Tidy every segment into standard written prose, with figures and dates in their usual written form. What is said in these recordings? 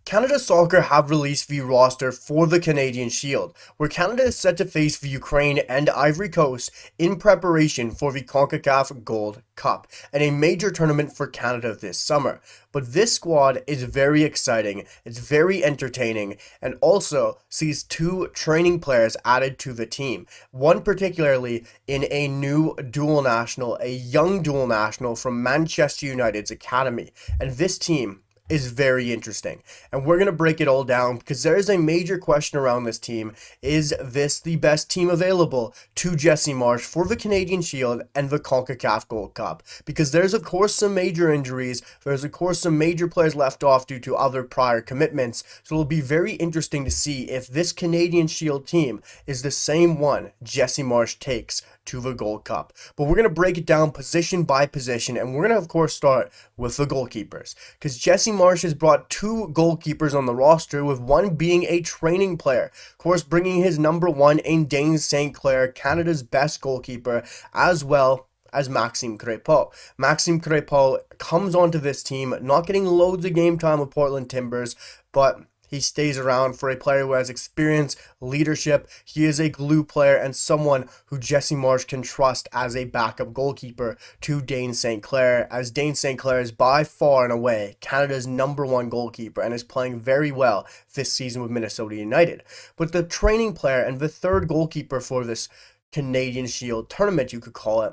Canada Soccer have released the roster for the Canadian Shield, where Canada is set to face the Ukraine and Ivory Coast in preparation for the CONCACAF Gold Cup and a major tournament for Canada this summer. But this squad is very exciting, it's very entertaining, and also sees two training players added to the team. One particularly in a new dual national, a young dual national from Manchester United's academy. And this team is very interesting. And we're going to break it all down because there is a major question around this team. Is this the best team available to Jesse Marsch for the Canadian Shield and the CONCACAF Gold Cup? Because there's of course some major injuries. There's of course some major players left off due to other prior commitments. So it'll be very interesting to see if this Canadian Shield team is the same one Jesse Marsch takes to the Gold Cup. But we're going to break it down position by position, and we're going to of course start with the goalkeepers, because Jesse Marsch has brought two goalkeepers on the roster, with one being a training player, of course bringing his number one in Dane St. Clair, Canada's best goalkeeper, as well as Maxime Crépeau. Maxime Crépeau comes onto this team, not getting loads of game time with Portland Timbers, but he stays around for a player who has experience, leadership. He is a glue player and someone who Jesse Marsch can trust as a backup goalkeeper to Dane St. Clair, as Dane St. Clair is by far and away Canada's number one goalkeeper and is playing very well this season with Minnesota United. But the training player and the third goalkeeper for this Canadian Shield tournament, you could call it,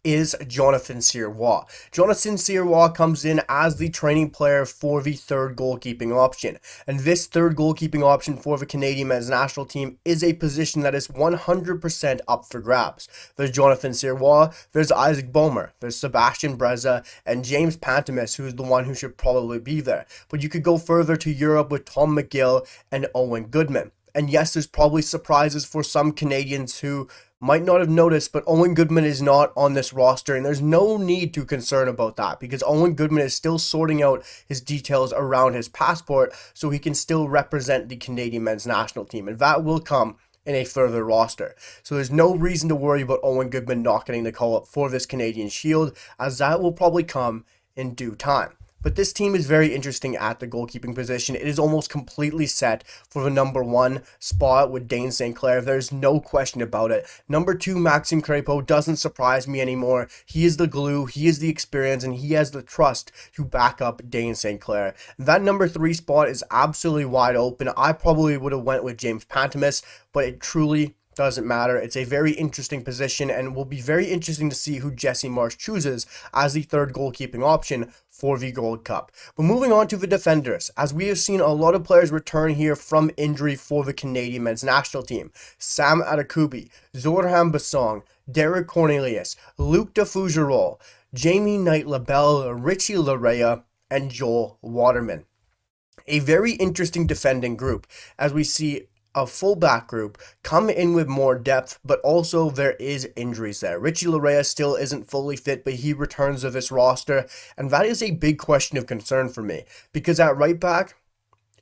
is Jonathan Sirois. Jonathan Sirois comes in as the training player for the third goalkeeping option. And this third goalkeeping option for the Canadian men's national team is a position that is 100% up for grabs. There's Jonathan Sirois, there's Isaac Boehmer, there's Sebastian Breza, and James Pantemis, who's the one who should probably be there. But you could go further to Europe with Tom McGill and Owen Goodman. And yes, there's probably surprises for some Canadians who might not have noticed, but Owen Goodman is not on this roster, and there's no need to concern about that because Owen Goodman is still sorting out his details around his passport so he can still represent the Canadian men's national team, and that will come in a further roster. So there's no reason to worry about Owen Goodman not getting the call up for this Canadian Shield, as that will probably come in due time. But this team is very interesting at the goalkeeping position. It is almost completely set for the number one spot with Dane St. Clair. There's no question about it. Number two, Maxime Crépeau, doesn't surprise me anymore. He is the glue, he is the experience, and he has the trust to back up Dane St. Clair. That number three spot is absolutely wide open. I probably would have went with James Pantemis, but it truly doesn't matter. It's a very interesting position and will be very interesting to see who Jesse Marsch chooses as the third goalkeeping option for the Gold Cup. But moving on to the defenders, as we have seen a lot of players return here from injury for the Canadian men's national team. Sam Adekubi, Zorhan Bassong, Derek Cornelius, Luc de Fougerolles, Jamie Knight-Labelle, Richie Laryea, and Joel Waterman. A very interesting defending group as we see a fullback group come in with more depth, but also there is injuries there. Richie Laryea still isn't fully fit, but he returns to this roster, and that is a big question of concern for me, because at right back,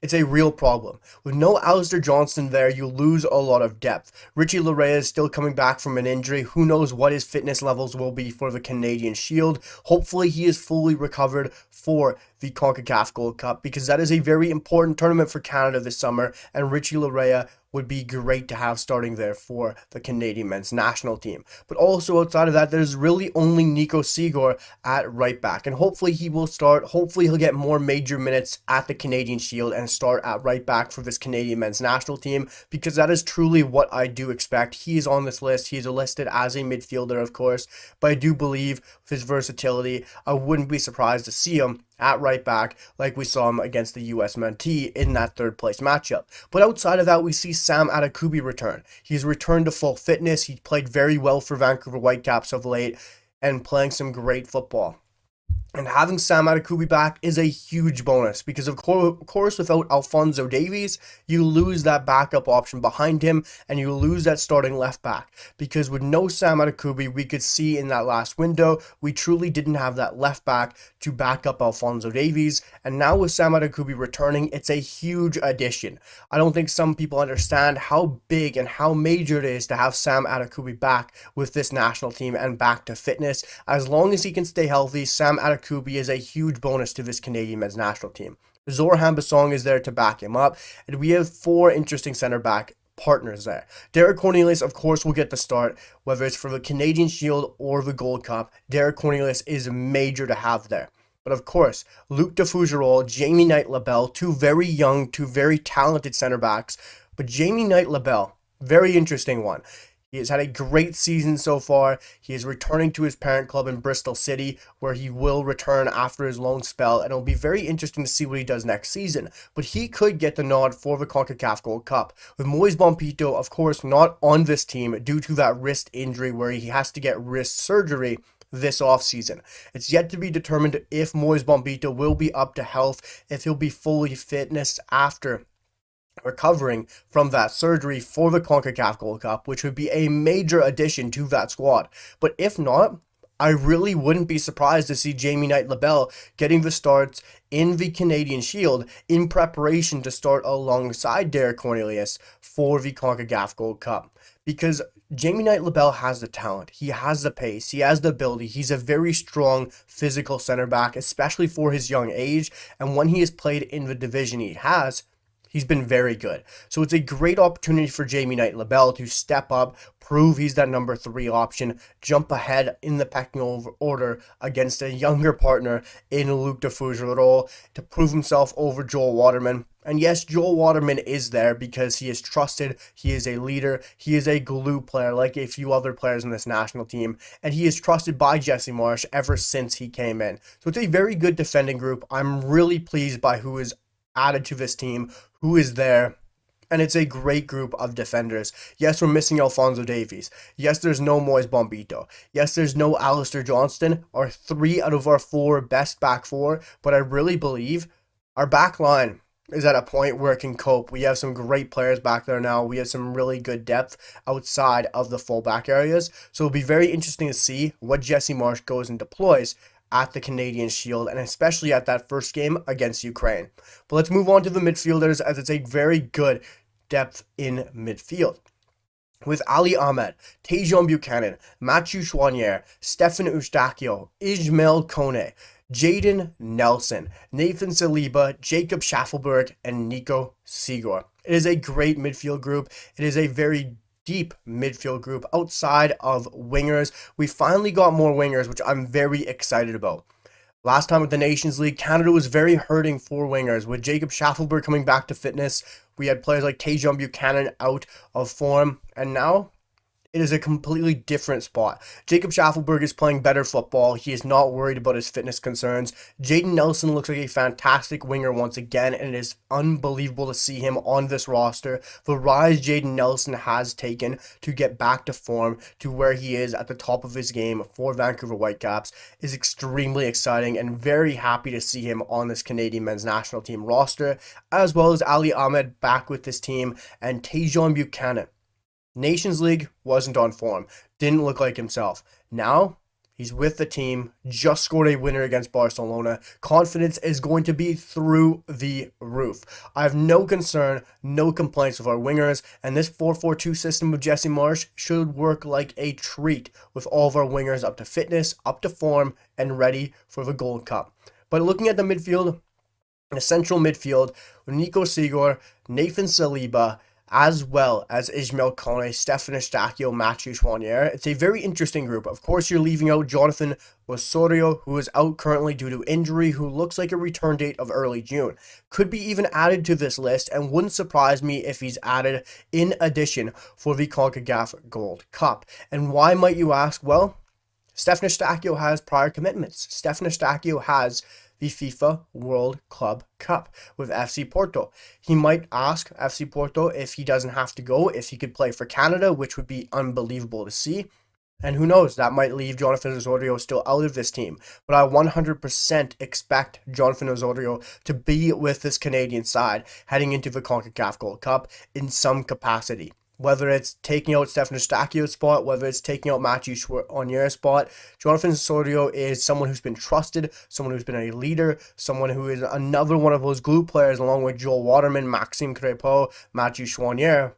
it's a real problem. With no Alistair Johnston there, you lose a lot of depth. Richie Laryea is still coming back from an injury. Who knows what his fitness levels will be for the Canadian Shield. Hopefully he is fully recovered for the CONCACAF Gold Cup, because that is a very important tournament for Canada this summer, and Richie Laryea would be great to have starting there for the Canadian men's national team. But also outside of that, there's really only Nico Seeger at right back, and hopefully he will start. Hopefully he'll get more major minutes at the Canadian Shield and start at right back for this Canadian men's national team, because that is truly what I do expect. He is on this list. He's listed as a midfielder, of course, but I do believe with his versatility, I wouldn't be surprised to see him at right back like we saw him against the CanMNT in that third place matchup. But outside of that, we see Sam Adekubi return. He's returned to full fitness. He played very well for Vancouver Whitecaps of late and playing some great football. And having Sam Adekubi back is a huge bonus because, of course, without Alphonso Davies, you lose that backup option behind him and you lose that starting left back. Because with no Sam Adekubi, we could see in that last window, we truly didn't have that left back to back up Alphonso Davies. And now with Sam Adekubi returning, it's a huge addition. I don't think some people understand how big and how major it is to have Sam Adekubi back with this national team and back to fitness. As long as he can stay healthy, Sam Adekubi is a huge bonus to this Canadian men's national team. Zoran Basong is there to back him up, and we have four interesting center back partners there. Derek Cornelius, of course, will get the start, whether it's for the Canadian Shield or the Gold Cup. Derek Cornelius is major to have there. But of course, Luc de Fougerolles, Jamie Knight-Labelle, two very young, two very talented center backs. But Jamie Knight-Labelle, very interesting one. He has had a great season so far. He is returning to his parent club in Bristol City, where he will return after his loan spell, and it'll be very interesting to see what he does next season. But he could get the nod for the CONCACAF Gold Cup. With Moise Bompito, of course, not on this team due to that wrist injury where he has to get wrist surgery this offseason. It's yet to be determined if Moise Bompito will be up to health, if he'll be fully fitness after recovering from that surgery for the CONCACAF Gold Cup, which would be a major addition to that squad. But if not, I really wouldn't be surprised to see Jamie Knight-Labelle getting the starts in the Canadian Shield in preparation to start alongside Derek Cornelius for the CONCACAF Gold Cup. Because Jamie Knight-Labelle has the talent, he has the pace, he has the ability, he's a very strong physical center back, especially for his young age, and when he has played in the division he's been very good. So it's a great opportunity for Jamie Knight-Labelle to step up, prove he's that number 3 option, jump ahead in the pecking order against a younger partner in Luc de Fougerolles to prove himself over Joel Waterman. And yes, Joel Waterman is there because he is trusted, he is a leader, he is a glue player like a few other players in this national team, and he is trusted by Jesse Marsch ever since he came in. So it's a very good defending group. I'm really pleased by who is added to this team, who is there, and it's a great group of defenders. Yes, we're missing Alphonso Davies. Yes, there's no Moise Bompito. Yes, there's no Alistair Johnston, our 3 out of our 4 best back 4, but I really believe our back line is at a point where it can cope. We have some great players back there now. We have some really good depth outside of the fullback areas, so it'll be very interesting to see what Jesse Marsch goes and deploys at the Canadian Shield, and especially at that first game against Ukraine. But let's move on to the midfielders, as it's a very good depth in midfield. With Ali Ahmed, Tajon Buchanan, Mathieu Choinière, Stefan Eustáquio, Ismail Kone, Jaden Nelson, Nathan Saliba, Jacob Schaffelberg, and Nico Sigor. It is a great midfield group. It is a very deep midfield group outside of wingers. We finally got more wingers, which I'm very excited about. Last time with the Nations League, Canada was very hurting for wingers. With Jacob Schaffelberg coming back to fitness, we had players like Tajon Buchanan out of form, and now it is a completely different spot. Jacob Schaffelberg is playing better football. He is not worried about his fitness concerns. Jaden Nelson looks like a fantastic winger once again, and it is unbelievable to see him on this roster. The rise Jaden Nelson has taken to get back to form to where he is at the top of his game for Vancouver Whitecaps is extremely exciting, and very happy to see him on this Canadian men's national team roster, as well as Ali Ahmed back with this team and Tajon Buchanan. Nations League wasn't on form, didn't look like himself. Now, he's with the team, just scored a winner against Barcelona. Confidence is going to be through the roof. I have no concern, no complaints with our wingers, and this 4-4-2 system of Jesse Marsch should work like a treat with all of our wingers up to fitness, up to form, and ready for the Gold Cup. But looking at the midfield, the central midfield, with Nico Sigor, Nathan Saliba, as well as Ismail Kone, Stefan Eustáquio, Mathieu Choinière. It's a very interesting group. Of course, you're leaving out Jonathan Osorio, who is out currently due to injury, who looks like a return date of early June. Could be even added to this list, and wouldn't surprise me if he's added in addition for the CONCACAF Gold Cup. And why, might you ask? Well, Stefan Eustáquio has prior commitments. Stefan Eustáquio has the FIFA World Club Cup with FC Porto. He might ask FC Porto if he doesn't have to go, if he could play for Canada, which would be unbelievable to see. And who knows, that might leave Jonathan Osorio still out of this team. But I 100% expect Jonathan Osorio to be with this Canadian side heading into the CONCACAF Gold Cup in some capacity. Whether it's taking out Stefan Eustáquio's spot, whether it's taking out Mathieu Choinière's spot, Jonathan Osorio is someone who's been trusted, someone who's been a leader, someone who is another one of those glue players along with Joel Waterman, Maxime Crépeau, Mathieu Choinière,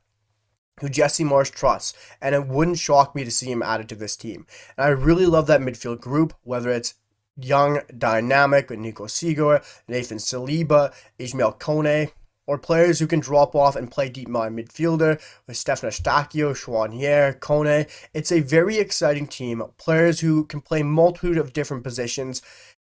who Jesse Marsch trusts, and it wouldn't shock me to see him added to this team. And I really love that midfield group, whether it's young, dynamic with Nico Seager, Nathan Saliba, Ismail Kone, or players who can drop off and play deep midfielder with Stefan Eustáquio, Chouanier, Kone. It's a very exciting team, players who can play multitude of different positions,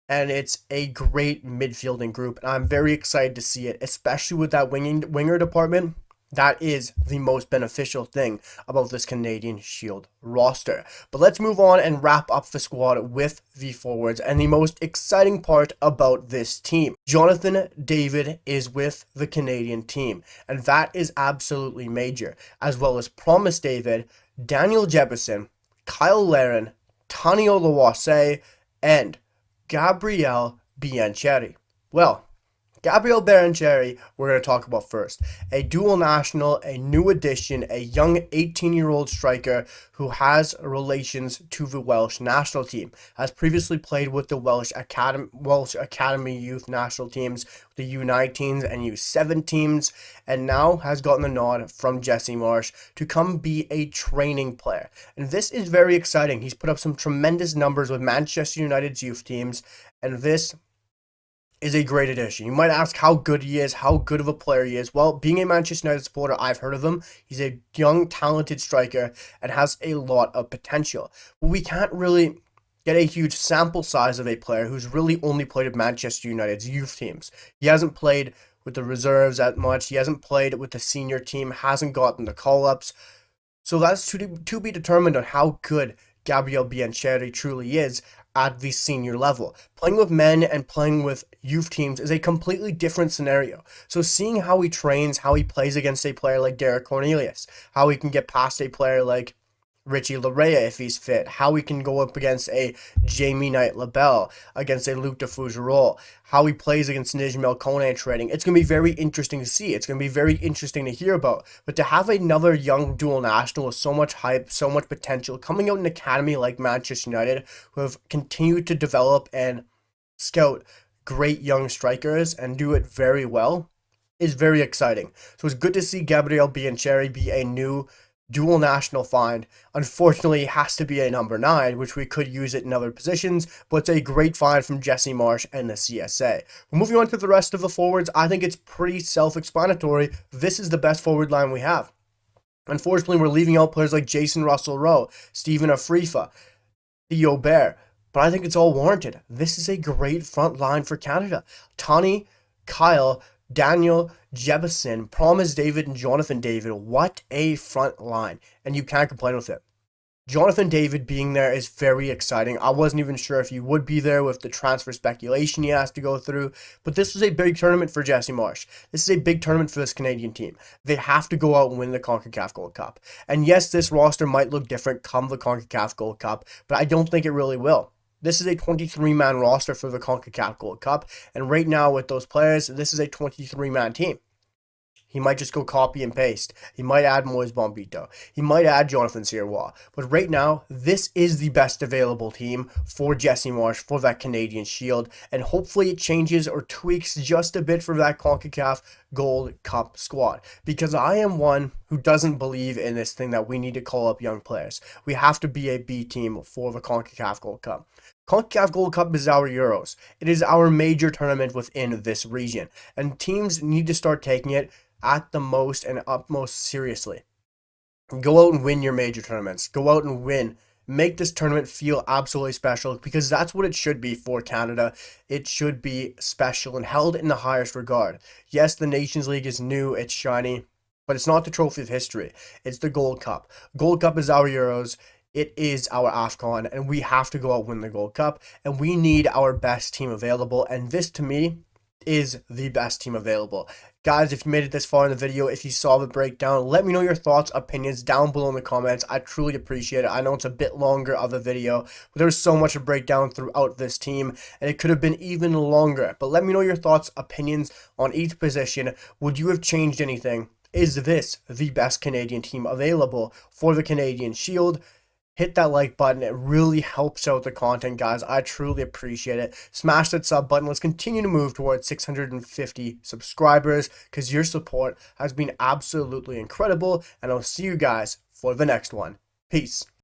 and it's a great midfielding group, and I'm very excited to see it, especially with that winger department. That is the most beneficial thing about this Canadian Shield roster. But let's move on and wrap up the squad with the forwards and the most exciting part about this team. Jonathan David is with the Canadian team, and that is absolutely major, as well as Promise David, Daniel Jebison, Kyle Larin, Tanio Lawase, and Gabriel Biancheri. Well, Gabriel Biancheri, we're going to talk about first. A dual national, a new addition, a young 18-year-old striker who has relations to the Welsh national team. Has previously played with the Welsh Academy youth national teams, the U19s and U7 teams, and now has gotten the nod from Jesse Marsch to come be a training player. And this is very exciting. He's put up some tremendous numbers with Manchester United's youth teams, and this is a great addition. You might ask how good he is, how good of a player he is. Well, being a Manchester United supporter, I've heard of him. He's a young, talented striker and has a lot of potential. But we can't really get a huge sample size of a player who's really only played at Manchester United's youth teams. He hasn't played with the reserves that much. He hasn't played with the senior team, hasn't gotten the call-ups. So that's to be determined on how good Gabriel Biancheri truly is at the senior level. Playing with men and playing with youth teams is a completely different scenario. So seeing how he trains, how he plays against a player like Derek Cornelius, how he can get past a player like Richie Larea if he's fit, how he can go up against a Jamie Knight-Labelle, against a Luc de Fougerolles, how he plays against Ismail Kone trading. It's going to be very interesting to see. It's going to be very interesting to hear about. But to have another young dual national with so much hype, so much potential, coming out in an academy like Manchester United, who have continued to develop and scout great young strikers and do it very well, is very exciting. So it's good to see Gabriel Biancheri be a new dual national find. Unfortunately, it has to be a number 9, which we could use it in other positions, but it's a great find from Jesse Marsch and the CSA. We're moving on to the rest of the forwards. I think it's pretty self-explanatory. This is the best forward line we have. Unfortunately, we're leaving out players like Jason Russell-Rowe, Stephen Afrifa, Theo Bair, but I think it's all warranted. This is a great front line for Canada. Tani, Kyle, Daniel Jebison, Promise David, and Jonathan David. What a front line. And you can't complain with it. Jonathan David being there is very exciting. I wasn't even sure if he would be there with the transfer speculation he has to go through. But this is a big tournament for Jesse Marsch. This is a big tournament for this Canadian team. They have to go out and win the CONCACAF Gold Cup. And yes, this roster might look different come the CONCACAF Gold Cup, but I don't think it really will. This is a 23-man roster for the CONCACAF Gold Cup, and right now with those players, this is a 23-man team. He might just go copy and paste. He might add Moise Bombito. He might add Jonathan Sirois. But right now, this is the best available team for Jesse Marsch for that Canadian Shield. And hopefully it changes or tweaks just a bit for that CONCACAF Gold Cup squad. Because I am one who doesn't believe in this thing that we need to call up young players. We have to be a B team for the CONCACAF Gold Cup. CONCACAF Gold Cup is our Euros. It is our major tournament within this region. And teams need to start taking it at the most and utmost seriously. Go out and win your major tournaments. Go out and win. Make this tournament feel absolutely special, because that's what it should be for Canada. It should be special and held in the highest regard. Yes, the Nations League is new, it's shiny, but it's not the trophy of history. It's the Gold Cup. Gold Cup is our Euros. It is our AFCON, and we have to go out and win the Gold Cup, and we need our best team available, and this, to me, is the best team available. Guys, if you made it this far in the video, if you saw the breakdown, let me know your thoughts, opinions down below in the comments. I truly appreciate it. I know it's a bit longer of a video, but there's so much to break down throughout this team, and it could have been even longer. But let me know your thoughts, opinions on each position. Would you have changed anything? Is this the best Canadian team available for the Canadian Shield? Hit that like button. It really helps out the content, guys. I truly appreciate it. Smash that sub button. Let's continue to move towards 650 subscribers, because your support has been absolutely incredible. And I'll see you guys for the next one. Peace.